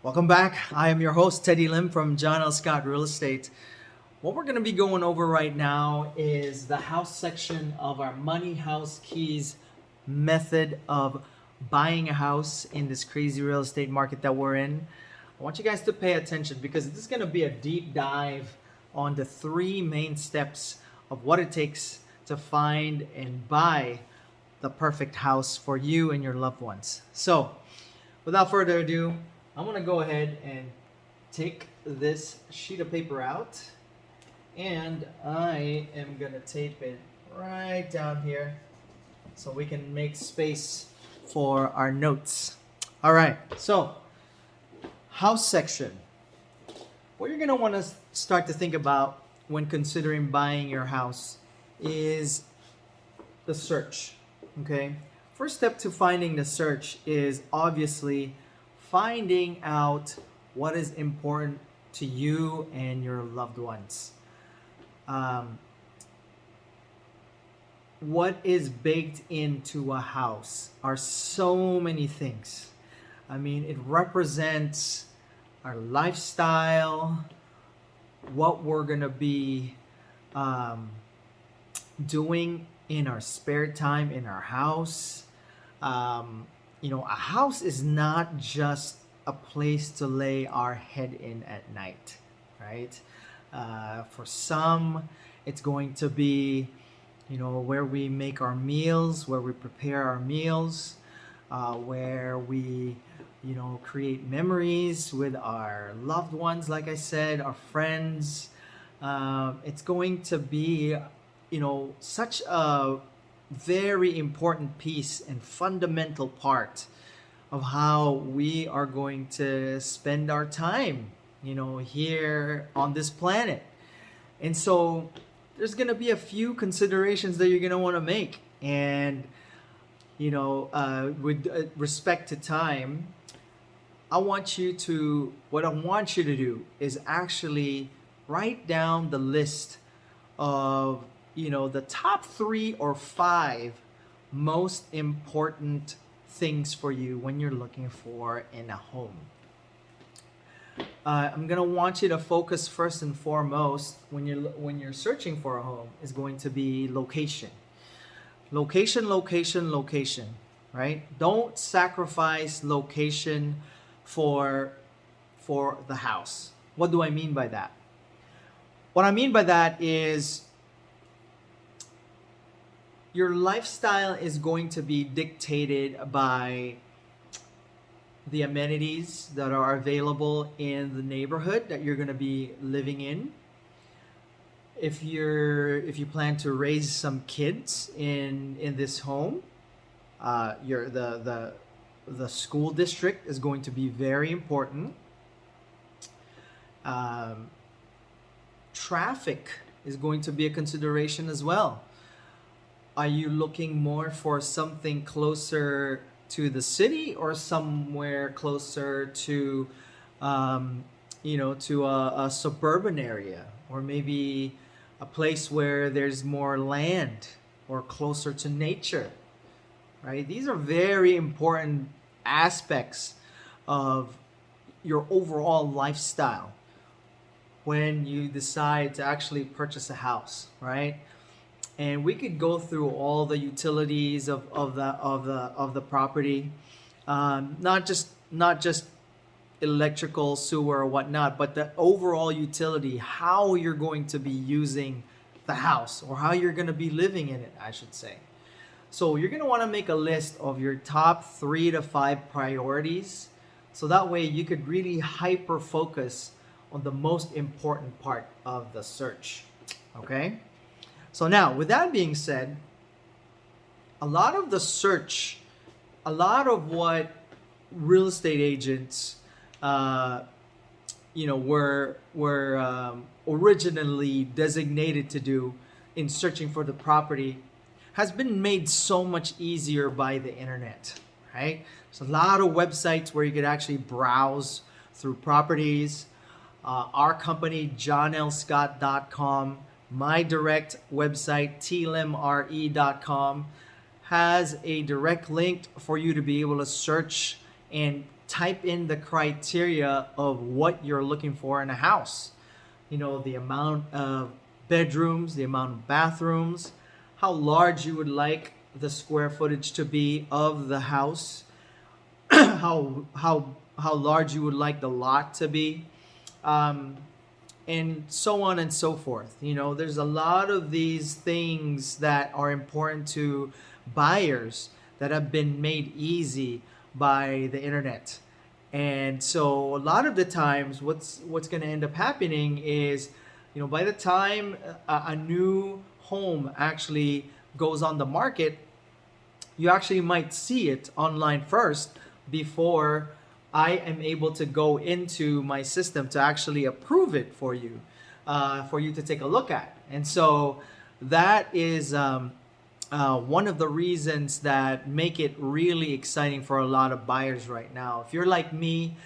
Welcome back. I am your host, Teddy Lim from John L. Scott Real Estate. What we're going to be going over right now is the house section of our Money House Keys method of buying a house in this crazy real estate market that we're in. I want you guys to pay attention because this is going to be a deep dive on the three main steps of what it takes to find and buy the perfect house for you and your loved ones. So, without further ado, I'm going to go ahead and take this sheet of paper out, and I am going to tape it right down here so we can make space for our notes. All right, so house section. What you're going to want to start to think about when considering buying your house is the search, okay? First step to finding the search is obviously finding out what is important to you and your loved ones. What is baked into a house are so many things. I mean, it represents our lifestyle, what we're gonna be doing in our spare time in our house. A house is not just a place to lay our head in at night, right? For some, it's going to be, where we make our meals, where we prepare our meals, where we, create memories with our loved ones, like I said, our friends. It's going to be, such a very important piece and fundamental part of how we are going to spend our time, here on this planet. And so there's going to be a few considerations that you're going to want to make. And, with respect to time, what I want you to do is actually write down the list of the top 3 or 5 most important things for you when you're looking for in a home. I'm gonna want you to focus first and foremost when you're searching for a home is going to be location. Location, right? Don't sacrifice location for the house. What do I mean by that? What I mean by that is your lifestyle is going to be dictated by the amenities that are available in the neighborhood that you're going to be living in. If you plan to raise some kids in this home, the school district is going to be very important. Traffic is going to be a consideration as well. Are you looking more for something closer to the city or somewhere closer to, to a suburban area, or maybe a place where there's more land or closer to nature, right? These are very important aspects of your overall lifestyle when you decide to actually purchase a house, right? And we could go through all the utilities of the property, not just electrical, sewer, or whatnot, but the overall utility, how you're going to be using the house or how you're going to be living in it, I should say. So you're going to want to make a list of your top 3 to 5 priorities, so that way you could really hyper focus on the most important part of the search. Okay? So now, with that being said, a lot of what real estate agents, were originally designated to do in searching for the property has been made so much easier by the internet, right? There's a lot of websites where you could actually browse through properties. Our company, johnlscott.com, my direct website, tlimre.com, has a direct link for you to be able to search and type in the criteria of what you're looking for in a house. You know, the amount of bedrooms, the amount of bathrooms, how large you would like the square footage to be of the house, how large you would like the lot to be, um, and so on and so forth. You know, there's a lot of these things that are important to buyers that have been made easy by the internet. And so a lot of the times what's going to end up happening is, you know, by the time a new home actually goes on the market, you actually might see it online first before I am able to go into my system to actually approve it for you to take a look at. And so that is one of the reasons that make it really exciting for a lot of buyers right now. If you're like me,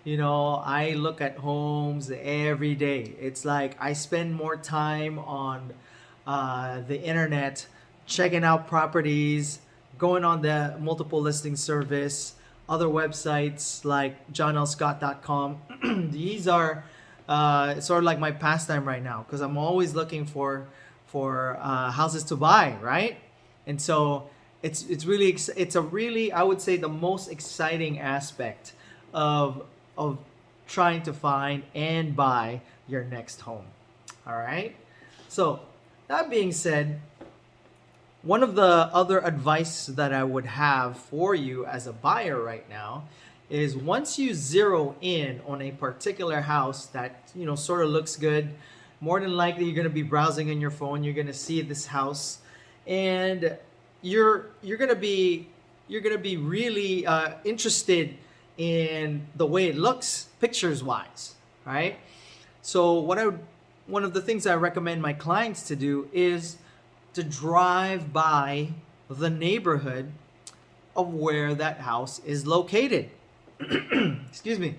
you know, I look at homes every day. It's like I spend more time on the internet, checking out properties, going on the multiple listing service, other websites like johnlscott.com. These are sort of like my pastime right now because I'm always looking for houses to buy, right? And so it's really it's a really, I would say, the most exciting aspect of trying to find and buy your next home. All right. So that being said, one of the other advice that I would have for you as a buyer right now is once you zero in on a particular house that, you know, sort of looks good, more than likely you're going to be browsing on your phone, you're going to see this house, and you're going to be really interested in the way it looks pictures wise, right? So one of the things I recommend my clients to do is to drive by the neighborhood of where that house is located. Excuse me.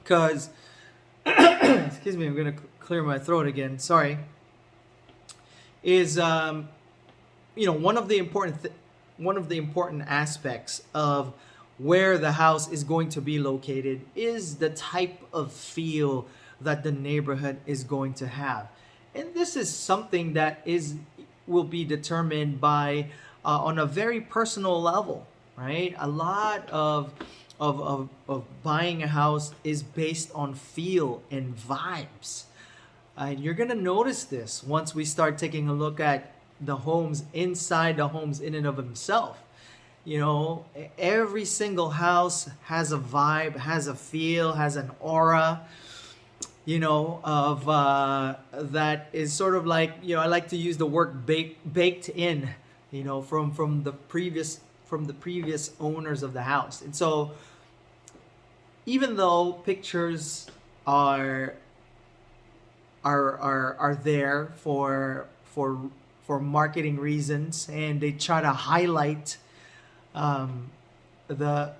Because, excuse me, I'm going to clear my throat again. Sorry. Is, you know, one of the important aspects of where the house is going to be located is the type of feel that the neighborhood is going to have. And this is something that will be determined by on a very personal level, right? A lot of buying a house is based on feel and vibes. And you're gonna notice this once we start taking a look at the homes inside the homes in and of themselves. You know, every single house has a vibe, has a feel, has an aura, you know, of that is sort of like, you know, I like to use the word baked in, you know, from the previous owners of the house. And so even though pictures are there for marketing reasons, and they try to highlight the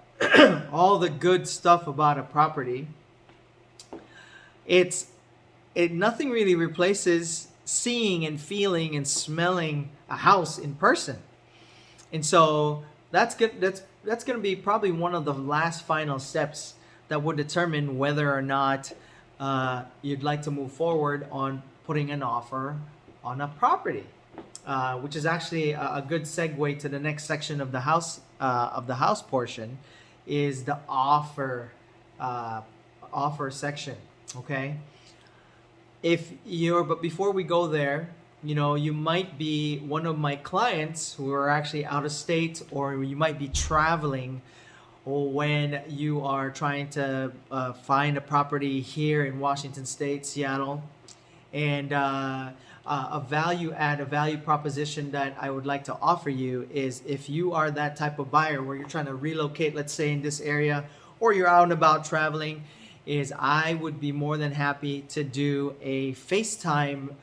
all the good stuff about a property, it nothing really replaces seeing and feeling and smelling a house in person. And so that's good. That's going to be probably one of the last final steps that would determine whether or not you'd like to move forward on putting an offer on a property, which is actually a good segue to the next section of the house portion, is the offer section. Okay. But before we go there, you know, you might be one of my clients who are actually out of state, or you might be traveling, or when you are trying to find a property here in Washington State, Seattle. And a value proposition that I would like to offer you is, if you are that type of buyer where you're trying to relocate, let's say in this area, or you're out and about traveling, is I would be more than happy to do a FaceTime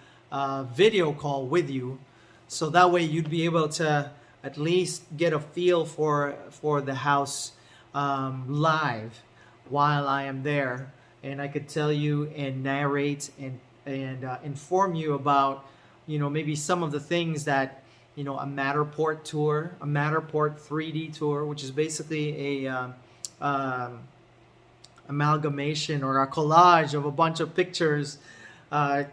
video call with you. So that way you'd be able to at least get a feel for the house live while I am there. And I could tell you and narrate and inform you about, you know, maybe some of the things that, you know, a Matterport 3D tour, which is basically amalgamation or a collage of a bunch of pictures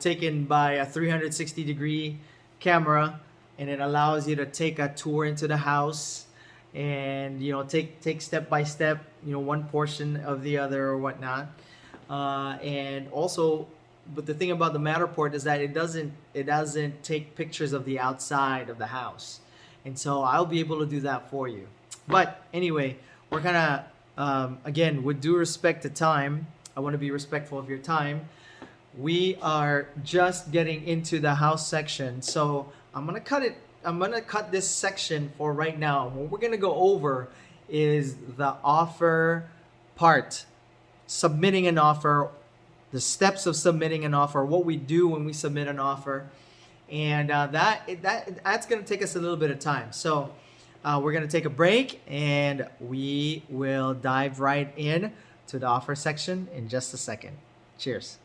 taken by a 360-degree camera, and it allows you to take a tour into the house and take step by step, one portion of the other or whatnot. And also, but the thing about the Matterport is that it doesn't take pictures of the outside of the house, and so I'll be able to do that for you. But anyway, we're gonna again, with due respect to time, I want to be respectful of your time. We are just getting into the house section, so I'm gonna cut this section for right now. What we're gonna go over is the offer part, submitting an offer, the steps of submitting an offer, what we do when we submit an offer, and that's going to take us a little bit of time. So we're going to take a break, and we will dive right in to the offer section in just a second. Cheers.